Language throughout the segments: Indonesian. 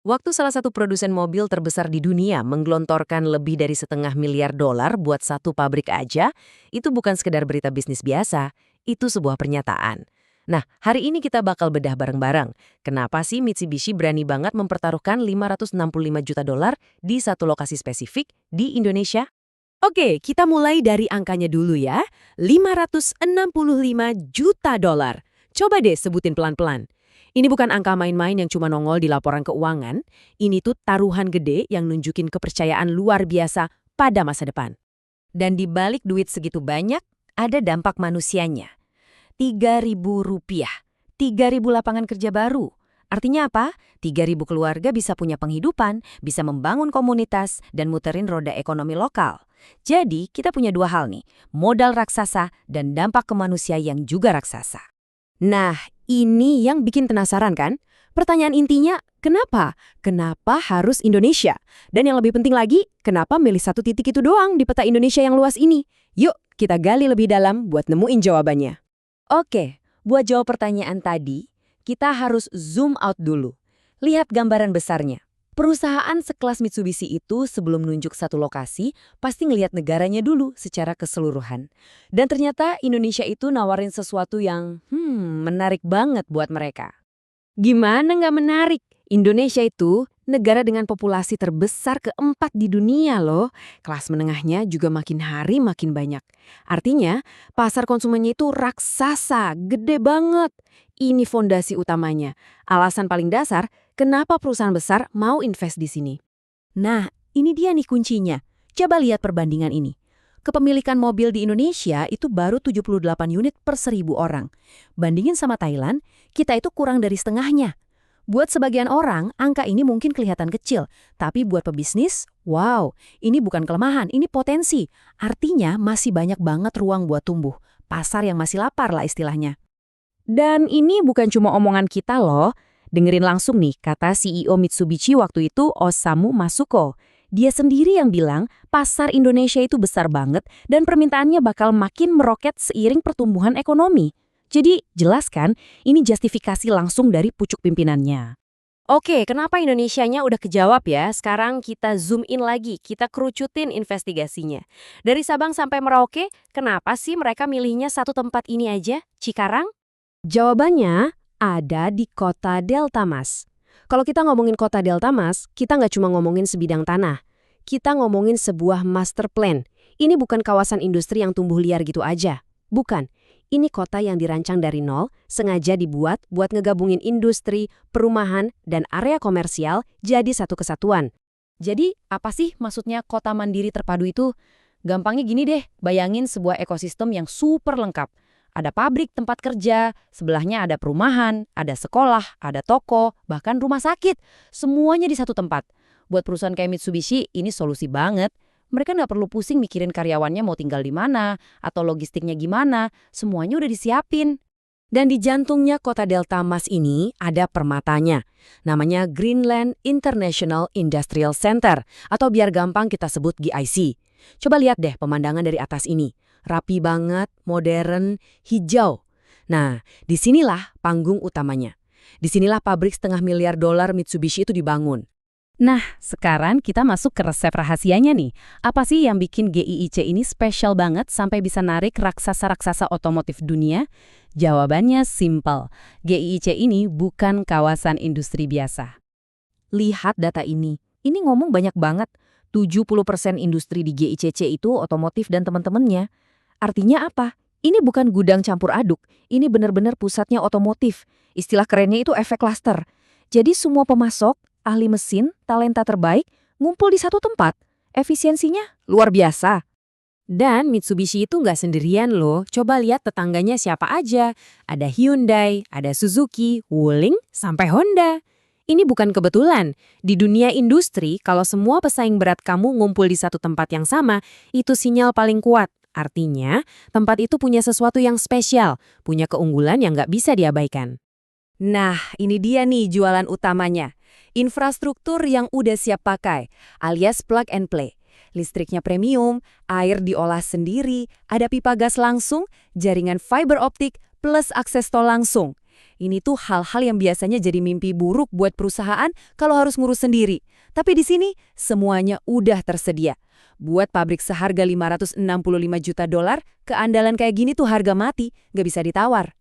Waktu salah satu produsen mobil terbesar di dunia menggelontorkan lebih dari $500 miliar buat satu pabrik aja, itu bukan sekedar berita bisnis biasa, itu sebuah pernyataan. Nah, hari ini kita bakal bedah bareng-bareng. Kenapa sih Mitsubishi berani banget mempertaruhkan $565 juta di satu lokasi spesifik di Indonesia? Oke, kita mulai dari angkanya dulu ya. $565 juta. Coba deh sebutin pelan-pelan. Ini bukan angka main-main yang cuma nongol di laporan keuangan. Ini tuh taruhan gede yang nunjukin kepercayaan luar biasa pada masa depan. Dan di balik duit segitu banyak, ada dampak manusianya. Rp3.000. 3.000 lapangan kerja baru. Artinya apa? 3.000 keluarga bisa punya penghidupan, bisa membangun komunitas, dan muterin roda ekonomi lokal. Jadi, kita punya dua hal nih, modal raksasa dan dampak ke manusia yang juga raksasa. Nah, ini yang bikin penasaran kan? Pertanyaan intinya, kenapa? Kenapa harus Indonesia? Dan yang lebih penting lagi, kenapa milih satu titik itu doang di peta Indonesia yang luas ini? Yuk, kita gali lebih dalam buat nemuin jawabannya. Oke, buat jawab pertanyaan tadi, kita harus zoom out dulu. Lihat gambaran besarnya. Perusahaan sekelas Mitsubishi itu sebelum nunjuk satu lokasi, pasti ngelihat negaranya dulu secara keseluruhan. Dan ternyata Indonesia itu nawarin sesuatu yang menarik banget buat mereka. Gimana nggak menarik? Indonesia itu negara dengan populasi terbesar keempat di dunia loh. Kelas menengahnya juga makin hari makin banyak. Artinya, pasar konsumennya itu raksasa, gede banget. Ini fondasi utamanya. Alasan paling dasar, kenapa perusahaan besar mau invest di sini. Nah, ini dia nih kuncinya. Coba lihat perbandingan ini. Kepemilikan mobil di Indonesia itu baru 78 unit per 1.000 orang. Bandingin sama Thailand, kita itu kurang dari setengahnya. Buat sebagian orang, angka ini mungkin kelihatan kecil. Tapi buat pebisnis, wow, ini bukan kelemahan, ini potensi. Artinya masih banyak banget ruang buat tumbuh. Pasar yang masih lapar lah istilahnya. Dan ini bukan cuma omongan kita loh. Dengerin langsung nih kata CEO Mitsubishi waktu itu, Osamu Masuko. Dia sendiri yang bilang pasar Indonesia itu besar banget dan permintaannya bakal makin meroket seiring pertumbuhan ekonomi. Jadi jelas kan, ini justifikasi langsung dari pucuk pimpinannya. Oke, kenapa Indonesianya udah kejawab ya? Sekarang kita zoom in lagi, kita kerucutin investigasinya. Dari Sabang sampai Merauke, kenapa sih mereka milihnya satu tempat ini aja, Cikarang? Jawabannya ada di Kota Delta Mas. Kalau kita ngomongin Kota Delta Mas, kita nggak cuma ngomongin sebidang tanah. Kita ngomongin sebuah master plan. Ini bukan kawasan industri yang tumbuh liar gitu aja. Bukan. Ini kota yang dirancang dari nol, sengaja dibuat buat ngegabungin industri, perumahan, dan area komersial jadi satu kesatuan. Jadi, apa sih maksudnya kota mandiri terpadu itu? Gampangnya gini deh, bayangin sebuah ekosistem yang super lengkap. Ada pabrik tempat kerja, sebelahnya ada perumahan, ada sekolah, ada toko, bahkan rumah sakit. Semuanya di satu tempat. Buat perusahaan kayak Mitsubishi, ini solusi banget. Mereka nggak perlu pusing mikirin karyawannya mau tinggal di mana, atau logistiknya gimana, semuanya udah disiapin. Dan di jantungnya kota Delta Mas ini ada permatanya. Namanya Greenland International Industrial Center, atau biar gampang kita sebut GIC. Coba lihat deh pemandangan dari atas ini. Rapi banget, modern, hijau. Nah, disinilah panggung utamanya. Disinilah pabrik $500 miliar Mitsubishi itu dibangun. Nah, sekarang kita masuk ke resep rahasianya nih. Apa sih yang bikin GIIC ini spesial banget sampai bisa narik raksasa-raksasa otomotif dunia? Jawabannya simpel. GIIC ini bukan kawasan industri biasa. Lihat data ini. Ini ngomong banyak banget. 70% industri di GICC itu otomotif dan teman-temannya. Artinya apa? Ini bukan gudang campur aduk. Ini benar-benar pusatnya otomotif. Istilah kerennya itu efek klaster. Jadi semua pemasok, ahli mesin, talenta terbaik, ngumpul di satu tempat. Efisiensinya luar biasa. Dan Mitsubishi itu nggak sendirian loh. Coba lihat tetangganya siapa aja. Ada Hyundai, ada Suzuki, Wuling, sampai Honda. Ini bukan kebetulan. Di dunia industri, kalau semua pesaing berat kamu ngumpul di satu tempat yang sama, itu sinyal paling kuat. Artinya, tempat itu punya sesuatu yang spesial, punya keunggulan yang nggak bisa diabaikan. Nah, ini dia nih jualan utamanya. Infrastruktur yang udah siap pakai, alias plug and play. Listriknya premium, air diolah sendiri, ada pipa gas langsung, jaringan fiber optik, plus akses tol langsung. Ini tuh hal-hal yang biasanya jadi mimpi buruk buat perusahaan kalau harus ngurus sendiri. Tapi di sini semuanya udah tersedia. Buat pabrik seharga 565 juta dolar, keandalan kayak gini tuh harga mati, nggak bisa ditawar.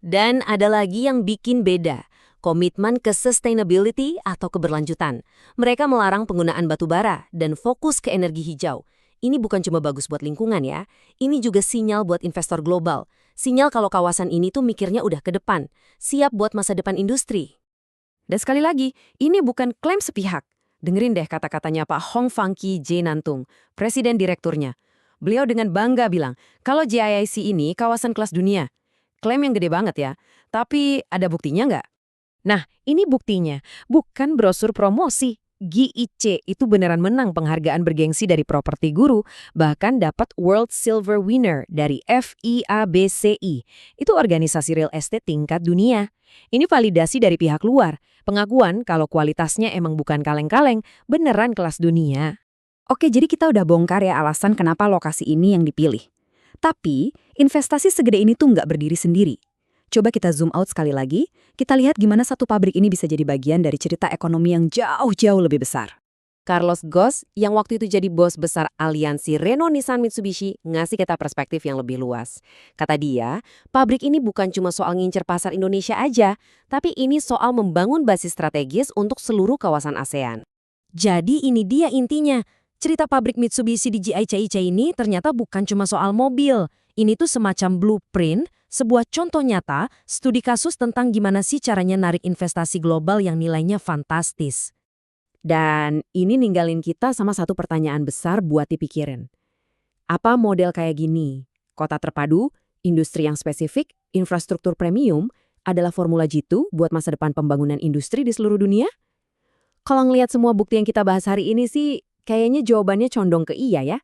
Dan ada lagi yang bikin beda. Komitmen ke sustainability atau keberlanjutan. Mereka melarang penggunaan batu bara dan fokus ke energi hijau. Ini bukan cuma bagus buat lingkungan ya, ini juga sinyal buat investor global. Sinyal kalau kawasan ini tuh mikirnya udah ke depan, siap buat masa depan industri. Dan sekali lagi, ini bukan klaim sepihak. Dengerin deh kata-katanya Pak Hong Fangki J. Nantung, presiden direkturnya. Beliau dengan bangga bilang, kalau GIIC ini kawasan kelas dunia. Klaim yang gede banget ya, tapi ada buktinya nggak? Nah, ini buktinya, bukan brosur promosi. GIC itu beneran menang penghargaan bergengsi dari Properti Guru, bahkan dapat World Silver Winner dari FIABCI. Itu organisasi real estate tingkat dunia. Ini validasi dari pihak luar, pengakuan kalau kualitasnya emang bukan kaleng-kaleng, beneran kelas dunia. Oke, jadi kita udah bongkar ya alasan kenapa lokasi ini yang dipilih. Tapi, investasi segede ini tuh nggak berdiri sendiri. Coba kita zoom out sekali lagi, kita lihat gimana satu pabrik ini bisa jadi bagian dari cerita ekonomi yang jauh-jauh lebih besar. Carlos Ghosn, yang waktu itu jadi bos besar aliansi Renault Nissan Mitsubishi, ngasih kita perspektif yang lebih luas. Kata dia, pabrik ini bukan cuma soal ngincer pasar Indonesia aja, tapi ini soal membangun basis strategis untuk seluruh kawasan ASEAN. Jadi ini dia intinya, cerita pabrik Mitsubishi di GICIC ini ternyata bukan cuma soal mobil. Ini tuh semacam blueprint, sebuah contoh nyata, studi kasus tentang gimana sih caranya narik investasi global yang nilainya fantastis. Dan ini ninggalin kita sama satu pertanyaan besar buat dipikirin. Apa model kayak gini? Kota terpadu, industri yang spesifik, infrastruktur premium, adalah formula jitu buat masa depan pembangunan industri di seluruh dunia? Kalau ngelihat semua bukti yang kita bahas hari ini sih, kayaknya jawabannya condong ke iya ya.